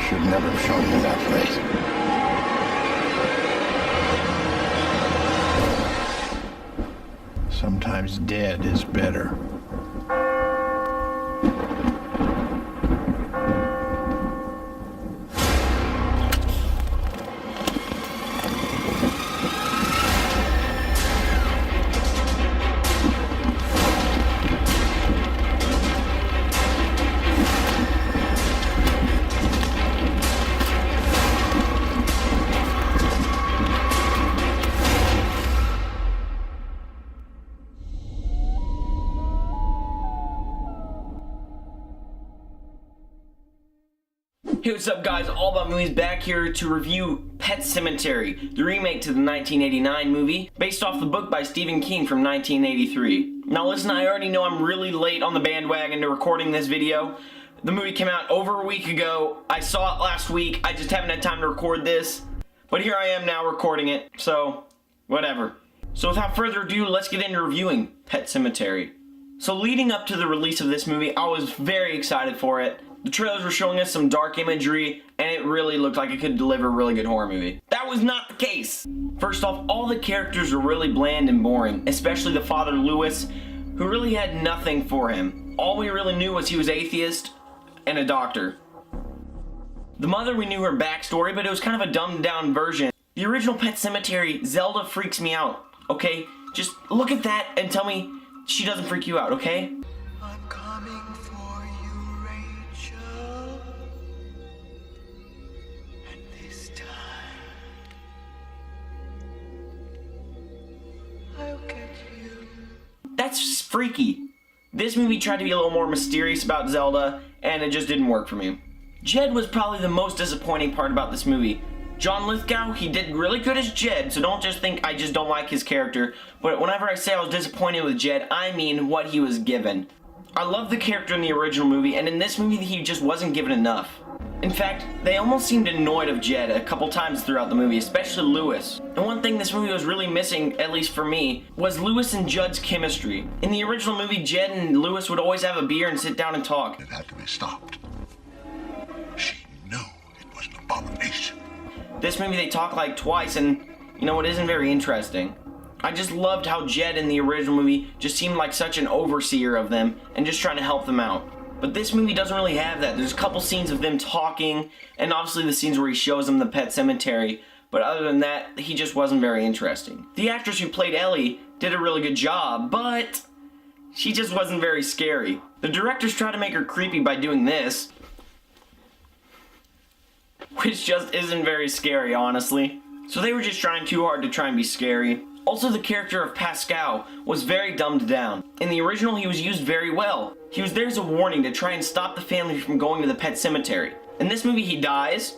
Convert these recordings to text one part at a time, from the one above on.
should never have shown you that place. Sometimes dead is better. Hey, what's up guys, All About Movies back here to review Pet Sematary, the remake to the 1989 movie, based off the book by Stephen King from 1983. Now listen, I already know I'm really late on the bandwagon to recording this video. The movie came out over a week ago, I saw it last week, I just haven't had time to record this. But here I am now recording it, so whatever. So without further ado, let's get into reviewing Pet Sematary. So leading up to the release of this movie, I was very excited for it. The trailers were showing us some dark imagery, and it really looked like it could deliver a really good horror movie. That was not the case! First off, all the characters were really bland and boring, especially the father Lewis, who really had nothing for him. All we really knew was he was atheist and a doctor. The mother, we knew her backstory, but it was kind of a dumbed down version. The original Pet Sematary, Zelda freaks me out, okay? Just look at that and tell me she doesn't freak you out, okay? I'm coming for you, Rachel. And this time, I'll get you. That's just freaky. This movie tried to be a little more mysterious about Zelda, and it just didn't work for me. Jed was probably the most disappointing part about this movie. John Lithgow, he did really good as Jed, so don't just think I just don't like his character. But whenever I say I was disappointed with Jed, I mean what he was given. I love the character in the original movie, and in this movie he just wasn't given enough. In fact, they almost seemed annoyed of Jed a couple times throughout the movie, especially Lewis. And one thing this movie was really missing, at least for me, was Lewis and Judd's chemistry. In the original movie, Jed and Lewis would always have a beer and sit down and talk. It had to be stopped. She knew it was an abomination. This movie they talk like twice, and you know, it isn't very interesting. I just loved how Jed in the original movie just seemed like such an overseer of them and just trying to help them out. But this movie doesn't really have that. There's a couple scenes of them talking, and obviously the scenes where he shows them the Pet Sematary, but other than that, he just wasn't very interesting. The actress who played Ellie did a really good job, but she just wasn't very scary. The directors tried to make her creepy by doing this, which just isn't very scary, honestly. So they were just trying too hard to try and be scary. Also, the character of Pascal was very dumbed down. In the original, he was used very well. He was there as a warning to try and stop the family from going to the Pet Sematary. In this movie, he dies,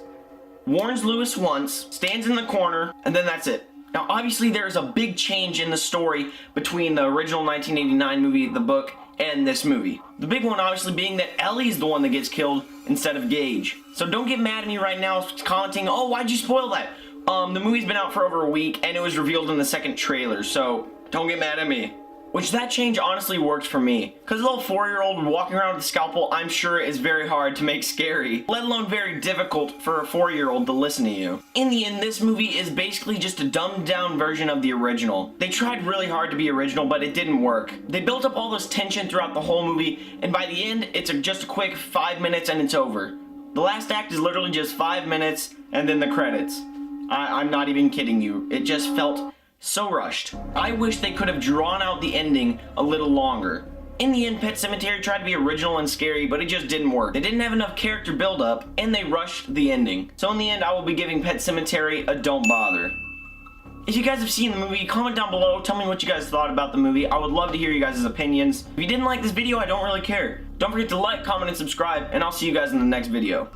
warns Lewis once, stands in the corner, and then that's it. Now, obviously, there is a big change in the story between the original 1989 movie, the book, and this movie. The big one obviously being that Ellie's the one that gets killed instead of Gage. So don't get mad at me right now commenting, oh, why'd you spoil that? The movie's been out for over a week and it was revealed in the second trailer, so don't get mad at me. Which that change honestly worked for me. Cause a little 4-year-old walking around with a scalpel, I'm sure is very hard to make scary, let alone very difficult for a 4-year-old to listen to you. In the end, this movie is basically just a dumbed down version of the original. They tried really hard to be original, but it didn't work. They built up all this tension throughout the whole movie, and by the end, it's just a quick 5 minutes and it's over. The last act is literally just 5 minutes, and then the credits. I'm not even kidding you. It just felt so rushed. I wish they could have drawn out the ending a little longer. In the end, Pet Sematary tried to be original and scary, but it just didn't work. They didn't have enough character build-up, and they rushed the ending. So in the end, I will be giving Pet Sematary a don't bother. If you guys have seen the movie, comment down below, tell me what you guys thought about the movie. I would love to hear you guys' opinions. If you didn't like this video, I don't really care. Don't forget to like, comment, and subscribe, and I'll see you guys in the next video.